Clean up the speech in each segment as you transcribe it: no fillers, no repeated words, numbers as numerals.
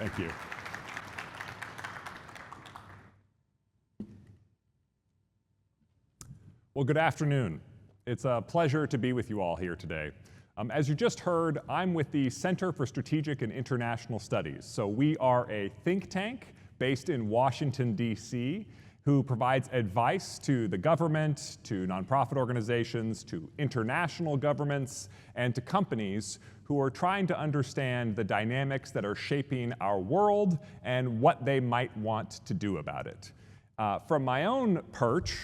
Thank you. Well, good afternoon. It's a pleasure to be with you all here today. As you just heard, I'm with the Center for Strategic and International Studies. So we are a think tank based in Washington, D.C., who provides advice to the government, to nonprofit organizations, to international governments, and to companies who are trying to understand the dynamics that are shaping our world and what they might want to do about it. From my own perch,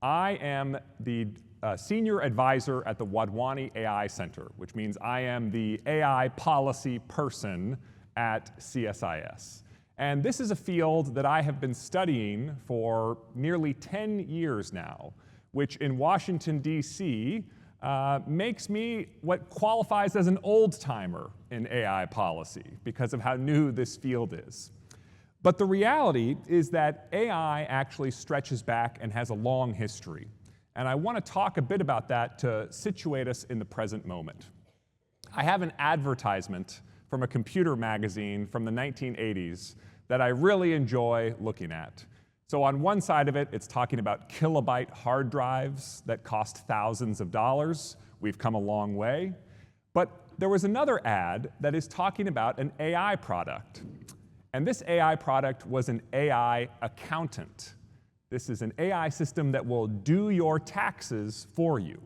I am the senior advisor at the Wadhwani AI Center, which means I am the AI policy person at CSIS. And this is a field that I have been studying for nearly 10 years now, which in Washington, D.C., makes me what qualifies as an old-timer in AI policy because of how new this field is. But the reality is that AI actually stretches back and has a long history. And I want to talk a bit about that to situate us in the present moment. I have an advertisement from a computer magazine from the 1980s that I really enjoy looking at. So on one side of it, it's talking about kilobyte hard drives that cost thousands of dollars. We've come a long way. But there was another ad that is talking about an AI product. And this AI product was an AI accountant. This is an AI system that will do your taxes for you.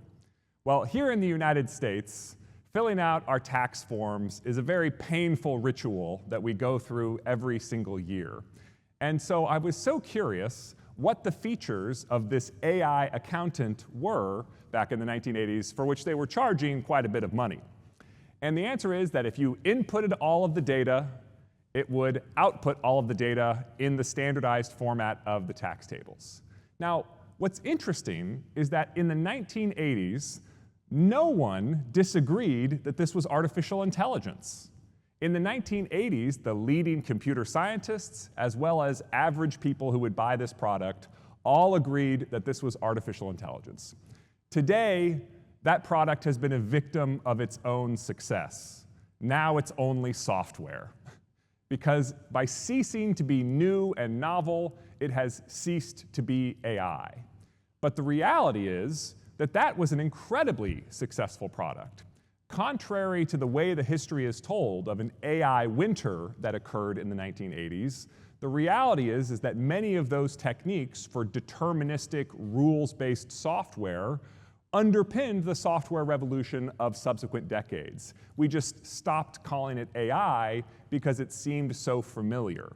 Well, here in the United States, filling out our tax forms is a very painful ritual that we go through every single year. And so I was so curious what the features of this AI accountant were back in the 1980s, for which they were charging quite a bit of money. And the answer is that if you inputted all of the data, it would output all of the data in the standardized format of the tax tables. Now, what's interesting is that in the 1980s, no one disagreed that this was artificial intelligence. In the 1980s, the leading computer scientists, as well as average people who would buy this product, all agreed that this was artificial intelligence. Today, that product has been a victim of its own success. Now it's only software. Because by ceasing to be new and novel, it has ceased to be AI. But the reality is that that was an incredibly successful product. Contrary to the way the history is told of an AI winter that occurred in the 1980s, the reality is that many of those techniques for deterministic, rules-based software underpinned the software revolution of subsequent decades. We just stopped calling it AI because it seemed so familiar.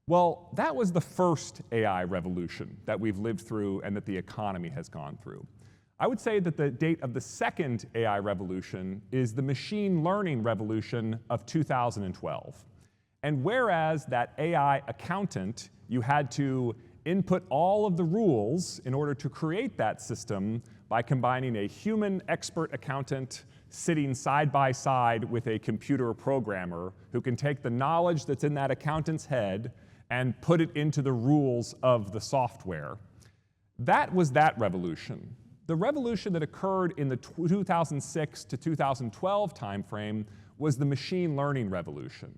Well, that was the first AI revolution that we've lived through and that the economy has gone through. I would say that the date of the second AI revolution is the machine learning revolution of 2012. And whereas that AI accountant, you had to input all of the rules in order to create that system by combining a human expert accountant sitting side by side with a computer programmer who can take the knowledge that's in that accountant's head and put it into the rules of the software. That was that revolution. The revolution that occurred in the 2006 to 2012 timeframe was the machine learning revolution.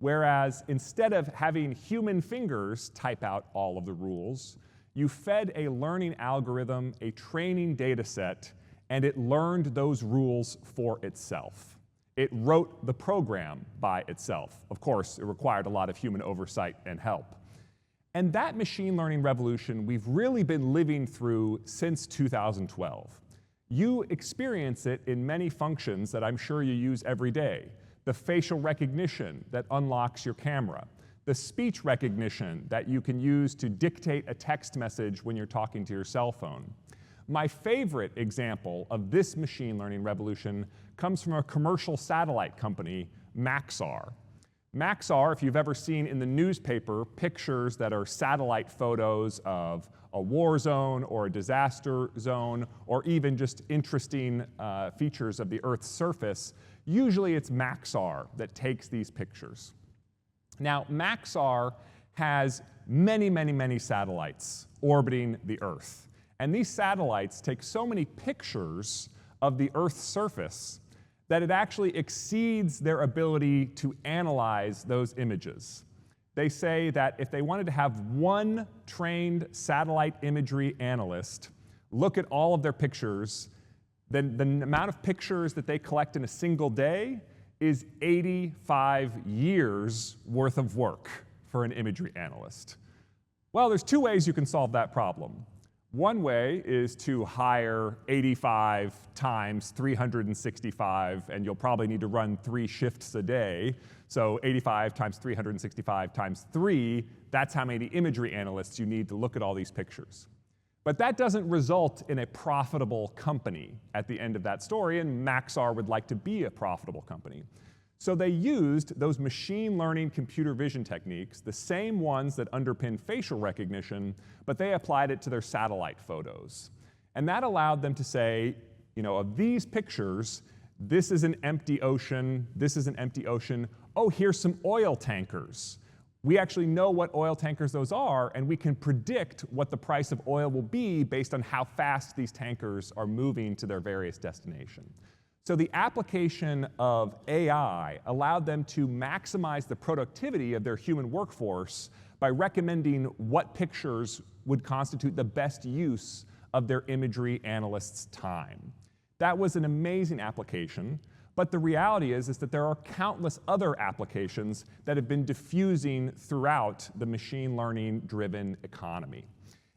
Whereas instead of having human fingers type out all of the rules, you fed a learning algorithm a training data set, and it learned those rules for itself. It wrote the program by itself. Of course, it required a lot of human oversight and help. And that machine learning revolution we've really been living through since 2012. You experience it in many functions that I'm sure you use every day. The facial recognition that unlocks your camera. The speech recognition that you can use to dictate a text message when you're talking to your cell phone. My favorite example of this machine learning revolution comes from a commercial satellite company, Maxar. Maxar, if you've ever seen in the newspaper pictures that are satellite photos of a war zone or a disaster zone, or even just interesting features of the Earth's surface, usually it's Maxar that takes these pictures. Now, Maxar has many, many, many satellites orbiting the Earth. And these satellites take so many pictures of the Earth's surface that it actually exceeds their ability to analyze those images. They say that if they wanted to have one trained satellite imagery analyst look at all of their pictures, then the amount of pictures that they collect in a single day is 85 years worth of work for an imagery analyst. Well, there's two ways you can solve that problem. One way is to hire 85 times 365, and you'll probably need to run 3 shifts a day. So 85 times 365 times 3, that's how many imagery analysts you need to look at all these pictures. But that doesn't result in a profitable company at the end of that story, and Maxar would like to be a profitable company. So they used those machine learning computer vision techniques, the same ones that underpin facial recognition, but they applied it to their satellite photos. And that allowed them to say, of these pictures, this is an empty ocean, this is an empty ocean, oh, here's some oil tankers. We actually know what oil tankers those are, and we can predict what the price of oil will be based on how fast these tankers are moving to their various destinations. So the application of AI allowed them to maximize the productivity of their human workforce by recommending what pictures would constitute the best use of their imagery analysts' time. That was an amazing application, but the reality is that there are countless other applications that have been diffusing throughout the machine learning-driven economy.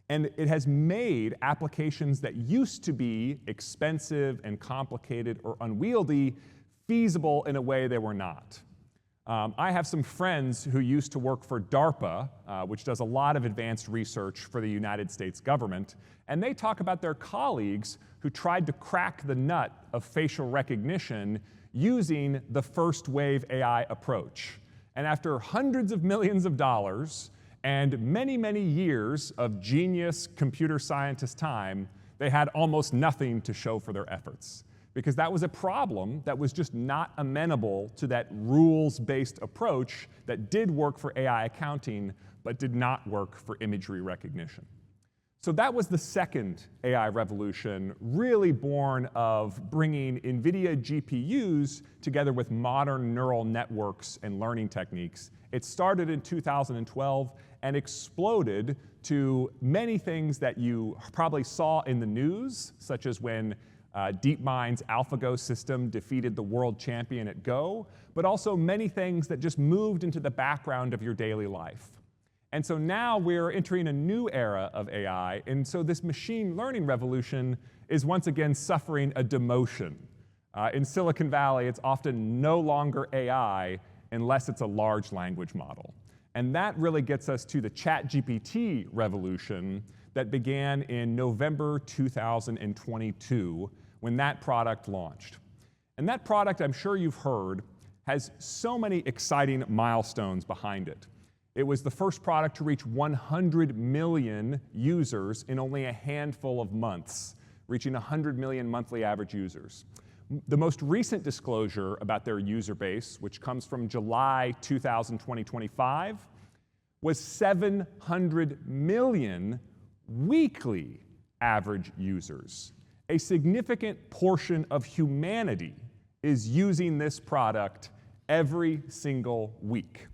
And it has made applications that used to be expensive and complicated or unwieldy feasible in a way they were not. I have some friends who used to work for DARPA, which does a lot of advanced research for the United States government, and they talk about their colleagues who tried to crack the nut of facial recognition using the first wave AI approach. And after hundreds of millions of dollars, and many, many years of genius computer scientist time, they had almost nothing to show for their efforts. Because that was a problem that was just not amenable to that rules-based approach that did work for AI accounting, but did not work for imagery recognition. So that was the second AI revolution, really born of bringing NVIDIA GPUs together with modern neural networks and learning techniques. It started in 2012 and exploded to many things that you probably saw in the news, such as when DeepMind's AlphaGo system defeated the world champion at Go, but also many things that just moved into the background of your daily life. And so now we're entering a new era of AI, and so this machine learning revolution is once again suffering a demotion. In Silicon Valley, it's often no longer AI unless it's a large language model. And that really gets us to the ChatGPT revolution that began in November 2022 when that product launched. And that product, I'm sure you've heard, has so many exciting milestones behind it. It was the first product to reach 100 million users in only a handful of months, reaching 100 million monthly average users. The most recent disclosure about their user base, which comes from July 2025, was 700 million weekly average users. A significant portion of humanity is using this product every single week.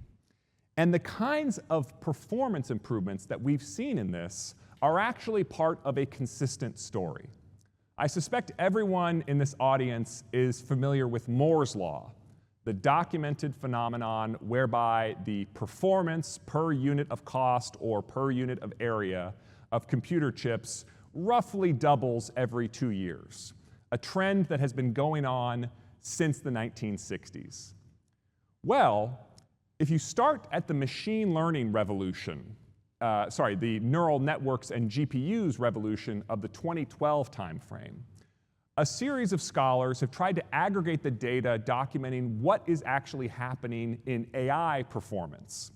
And the kinds of performance improvements that we've seen in this are actually part of a consistent story. I suspect everyone in this audience is familiar with Moore's Law, the documented phenomenon whereby the performance per unit of cost or per unit of area of computer chips roughly doubles every 2 years, a trend that has been going on since the 1960s. Well, if you start at the machine learning revolution, the neural networks and GPUs revolution of the 2012 timeframe, a series of scholars have tried to aggregate the data documenting what is actually happening in AI performance.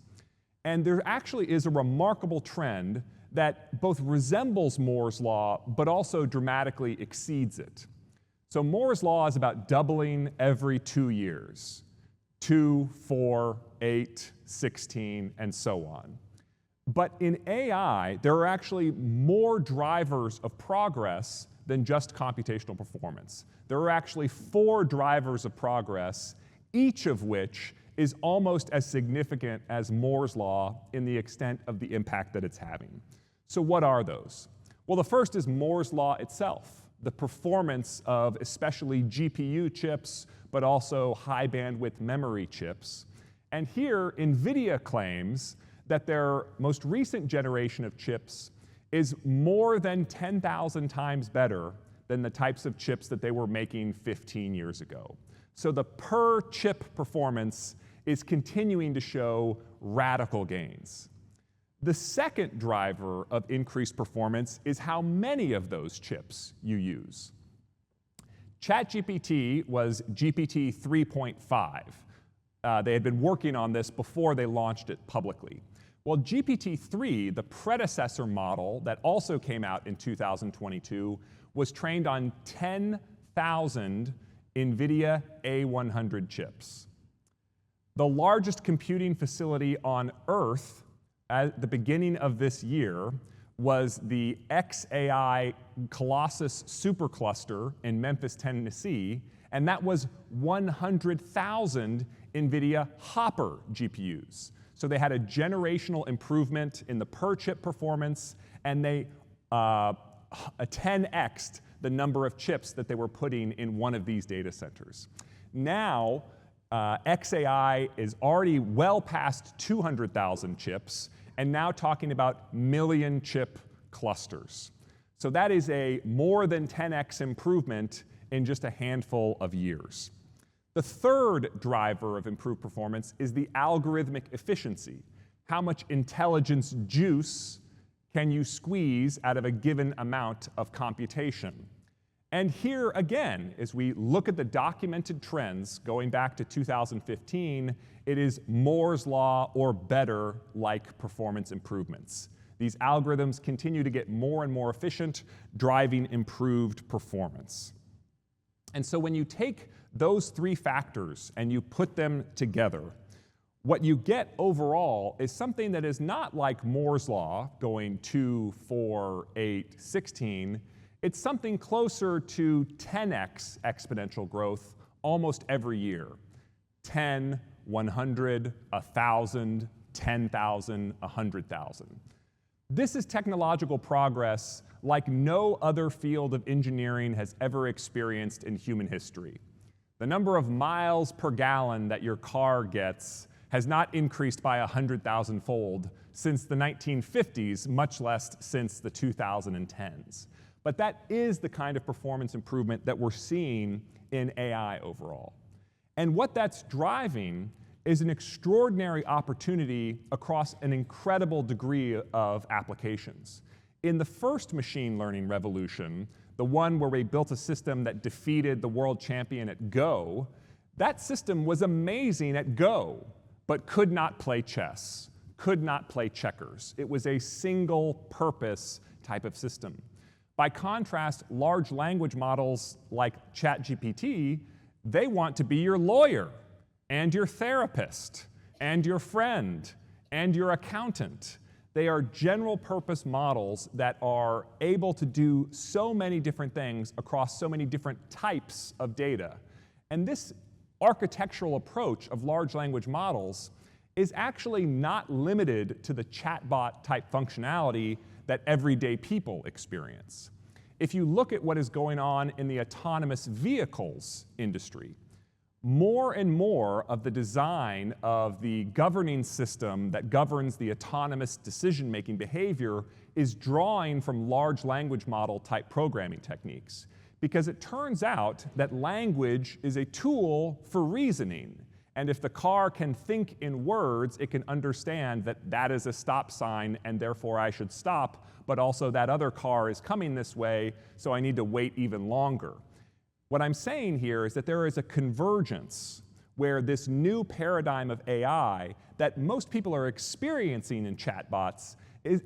And there actually is a remarkable trend that both resembles Moore's Law, but also dramatically exceeds it. So Moore's Law is about doubling every 2 years, 2, 4, 8, 16, and so on. But in AI, there are actually more drivers of progress than just computational performance. There are actually 4 drivers of progress, each of which is almost as significant as Moore's law in the extent of the impact that it's having. So what are those? Well, the first is Moore's law itself, the performance of especially GPU chips, but also high bandwidth memory chips. And here, NVIDIA claims that their most recent generation of chips is more than 10,000 times better than the types of chips that they were making 15 years ago. So the per chip performance is continuing to show radical gains. The second driver of increased performance is how many of those chips you use. ChatGPT was GPT 3.5. They had been working on this before they launched it publicly. Well, GPT-3, the predecessor model that also came out in 2022, was trained on 10,000 NVIDIA A100 chips. The largest computing facility on Earth at the beginning of this year was the xAI Colossus supercluster in Memphis, Tennessee, and that was 100,000 NVIDIA Hopper GPUs. So they had a generational improvement in the per-chip performance, and they 10x'd the number of chips that they were putting in one of these data centers. Now, xAI is already well past 200,000 chips, and now talking about million chip clusters. So that is a more than 10x improvement in just a handful of years. The third driver of improved performance is the algorithmic efficiency. How much intelligence juice can you squeeze out of a given amount of computation? And here again, as we look at the documented trends going back to 2015, it is Moore's law or better like performance improvements. These algorithms continue to get more and more efficient, driving improved performance. And so when you take those 3 factors and you put them together, what you get overall is something that is not like Moore's law, going 2, 4, 8, 16. It's something closer to 10x exponential growth almost every year. 10, 100, 1,000, 10,000, 100,000. This is technological progress like no other field of engineering has ever experienced in human history. The number of miles per gallon that your car gets has not increased by 100,000-fold since the 1950s, much less since the 2010s. But that is the kind of performance improvement that we're seeing in AI overall. And what that's driving is an extraordinary opportunity across an incredible degree of applications. In the first machine learning revolution, the one where we built a system that defeated the world champion at Go, that system was amazing at Go, but could not play chess, could not play checkers. It was a single-purpose type of system. By contrast, large language models like ChatGPT, they want to be your lawyer, and your therapist, and your friend, and your accountant. They are general-purpose models that are able to do so many different things across so many different types of data. And this architectural approach of large language models is actually not limited to the chatbot-type functionality that everyday people experience. If you look at what is going on in the autonomous vehicles industry, more and more of the design of the governing system that governs the autonomous decision-making behavior is drawing from large language model type programming techniques. Because it turns out that language is a tool for reasoning. And if the car can think in words, it can understand that that is a stop sign and therefore I should stop, but also that other car is coming this way, so I need to wait even longer. What I'm saying here is that there is a convergence where this new paradigm of AI that most people are experiencing in chatbots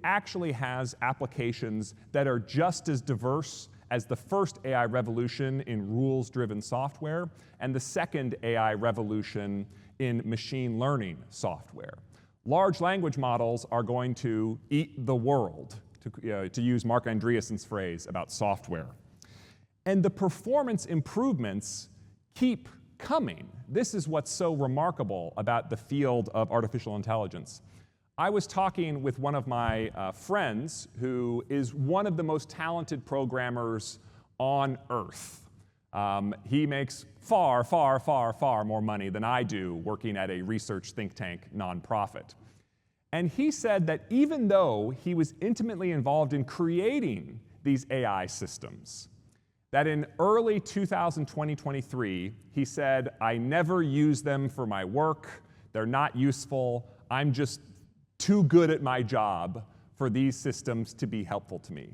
actually has applications that are just as diverse as the first AI revolution in rules-driven software and the second AI revolution in machine learning software. Large language models are going to eat the world, to use Mark Andreessen's phrase about software. And the performance improvements keep coming. This is what's so remarkable about the field of artificial intelligence. I was talking with one of my friends who is one of the most talented programmers on Earth. He makes far, far, far, far more money than I do working at a research think tank nonprofit. And he said that even though he was intimately involved in creating these AI systems, that in early 2023, he said, I never use them for my work, they're not useful, I'm just too good at my job for these systems to be helpful to me.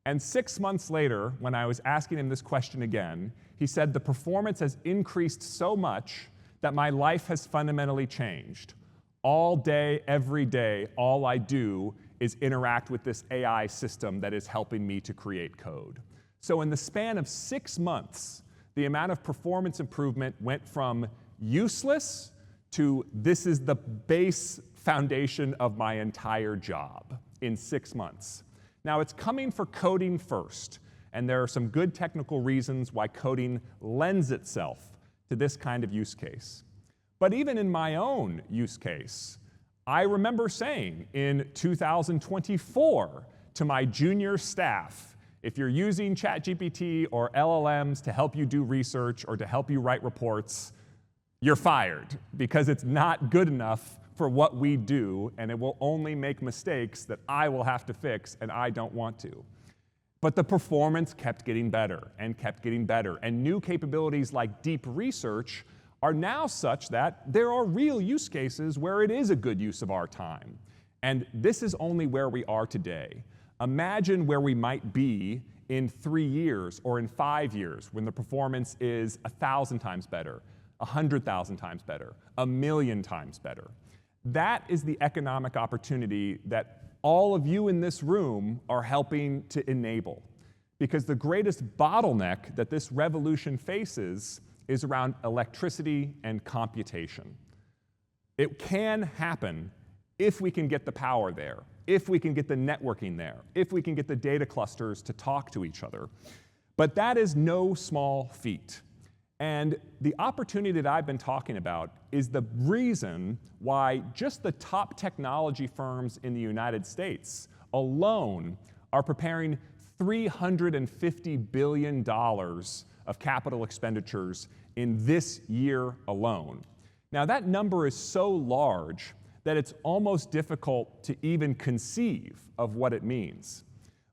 And 6 months later, when I was asking him this question again, he said, the performance has increased so much that my life has fundamentally changed. All day, every day, all I do is interact with this AI system that is helping me to create code. So in the span of 6 months, the amount of performance improvement went from useless to this is the base foundation of my entire job in 6 months. Now, it's coming for coding first, and there are some good technical reasons why coding lends itself to this kind of use case. But even in my own use case, I remember saying in 2024 to my junior staff, if you're using ChatGPT or LLMs to help you do research or to help you write reports, you're fired because it's not good enough for what we do, and it will only make mistakes that I will have to fix, and I don't want to. But the performance kept getting better and kept getting better, and new capabilities like deep research are now such that there are real use cases where it is a good use of our time. And this is only where we are today. Imagine where we might be in 3 years or in 5 years when the performance is 1,000 times better, 100,000 times better, 1,000,000 times better. That is the economic opportunity that all of you in this room are helping to enable. Because the greatest bottleneck that this revolution faces is around electricity and computation. It can happen if we can get the power there, if we can get the networking there, if we can get the data clusters to talk to each other. But that is no small feat. And the opportunity that I've been talking about is the reason why just the top technology firms in the United States alone are preparing $350 billion of capital expenditures in this year alone. Now, that number is so large that it's almost difficult to even conceive of what it means.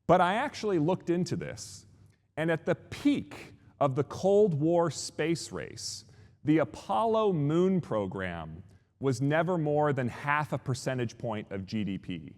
But I actually looked into this, and at the peak of the Cold War space race, the Apollo moon program was never more than 0.5 percentage point of GDP.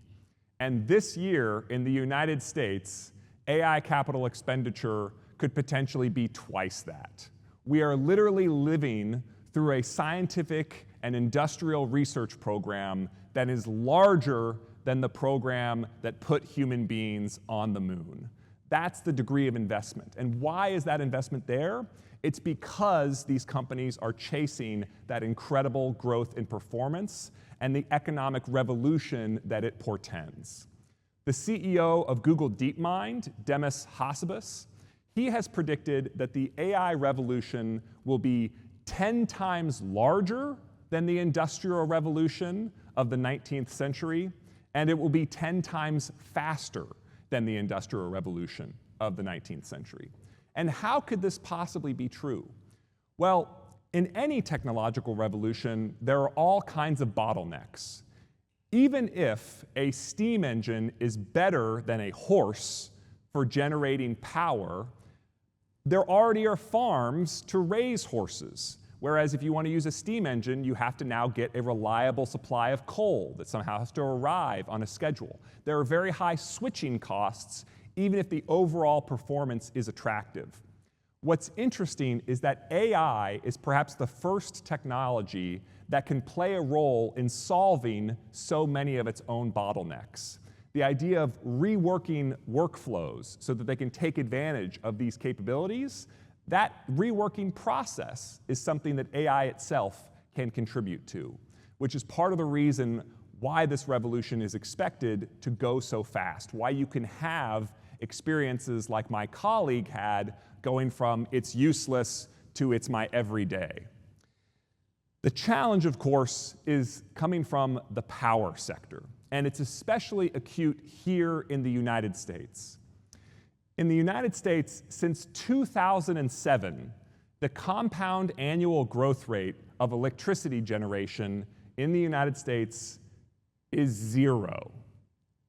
And this year in the United States, AI capital expenditure could potentially be twice that. We are literally living through a scientific and industrial research program that is larger than the program that put human beings on the moon. That's the degree of investment. And why is that investment there? It's because these companies are chasing that incredible growth in performance and the economic revolution that it portends. The CEO of Google DeepMind, Demis Hassabis, he has predicted that the AI revolution will be 10 times larger than the Industrial Revolution of the 19th century, and it will be 10 times faster than the Industrial Revolution of the 19th century. And how could this possibly be true? Well, in any technological revolution, there are all kinds of bottlenecks. Even if a steam engine is better than a horse for generating power, there already are farms to raise horses. Whereas if you want to use a steam engine, you have to now get a reliable supply of coal that somehow has to arrive on a schedule. There are very high switching costs, even if the overall performance is attractive. What's interesting is that AI is perhaps the first technology that can play a role in solving so many of its own bottlenecks. The idea of reworking workflows so that they can take advantage of these capabilities, that reworking process is something that AI itself can contribute to, which is part of the reason why this revolution is expected to go so fast, why you can have experiences like my colleague had, going from it's useless to it's my everyday. The challenge, of course, is coming from the power sector, and it's especially acute here in the United States. In the United States, since 2007, the compound annual growth rate of electricity generation in the United States is 0.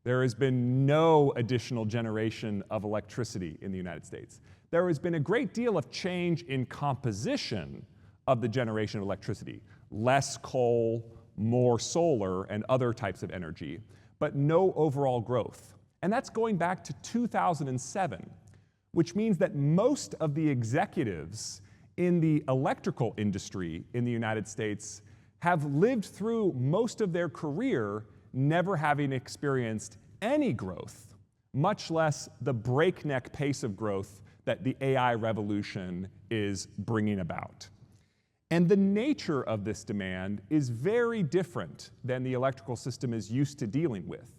There has been no additional generation of electricity in the United States. There has been a great deal of change in composition of the generation of electricity. Less coal, more solar, and other types of energy, but no overall growth. And that's going back to 2007, which means that most of the executives in the electrical industry in the United States have lived through most of their career never having experienced any growth, much less the breakneck pace of growth that the AI revolution is bringing about. And the nature of this demand is very different than the electrical system is used to dealing with.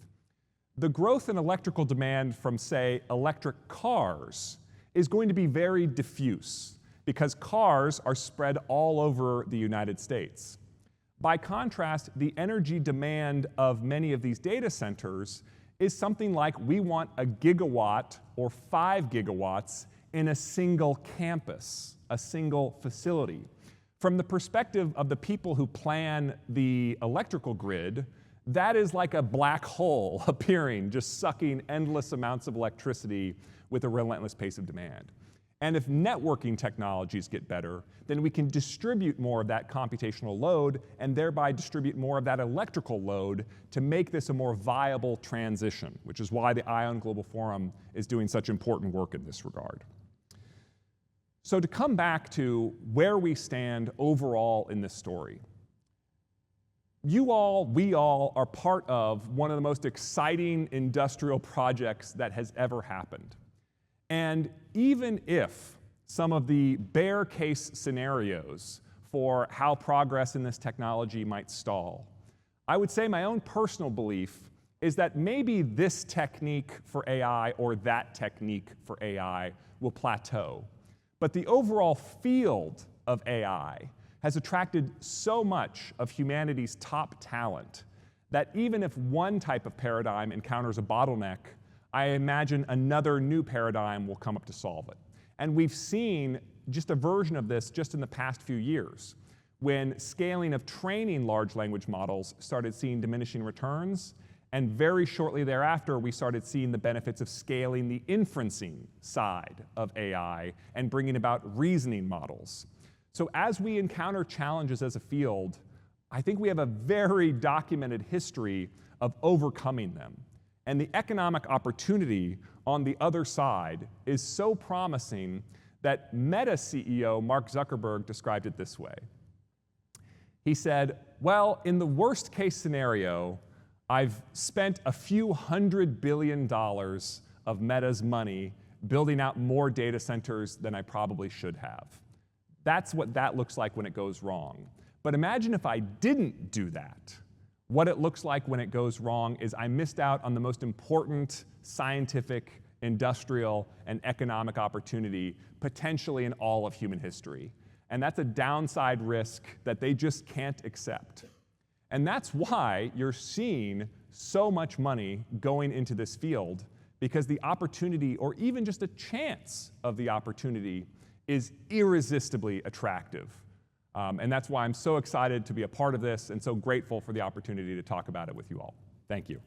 The growth in electrical demand from, say, electric cars is going to be very diffuse because cars are spread all over the United States. By contrast, the energy demand of many of these data centers is something like we want a gigawatt or 5 gigawatts in a single campus, a single facility. From the perspective of the people who plan the electrical grid, that is like a black hole appearing, just sucking endless amounts of electricity with a relentless pace of demand. And if networking technologies get better, then we can distribute more of that computational load and thereby distribute more of that electrical load to make this a more viable transition, which is why the ION Global Forum is doing such important work in this regard. So to come back to where we stand overall in this story, you all, we all, are part of one of the most exciting industrial projects that has ever happened. And even if some of the bear case scenarios for how progress in this technology might stall, I would say my own personal belief is that maybe this technique for AI or that technique for AI will plateau. But the overall field of AI has attracted so much of humanity's top talent that even if one type of paradigm encounters a bottleneck, I imagine another new paradigm will come up to solve it. And we've seen just a version of this just in the past few years, when scaling of training large language models started seeing diminishing returns, and very shortly thereafter, we started seeing the benefits of scaling the inferencing side of AI and bringing about reasoning models. So as we encounter challenges as a field, I think we have a very documented history of overcoming them. And the economic opportunity on the other side is so promising that Meta CEO Mark Zuckerberg described it this way. He said, well, in the worst case scenario, I've spent a few $100 billion of Meta's money building out more data centers than I probably should have. That's what that looks like when it goes wrong. But imagine if I didn't do that. What it looks like when it goes wrong is I missed out on the most important scientific, industrial, and economic opportunity potentially in all of human history. And that's a downside risk that they just can't accept. And that's why you're seeing so much money going into this field, because the opportunity, or even just a chance of the opportunity, is irresistibly attractive. And that's why I'm so excited to be a part of this and so grateful for the opportunity to talk about it with you all. Thank you.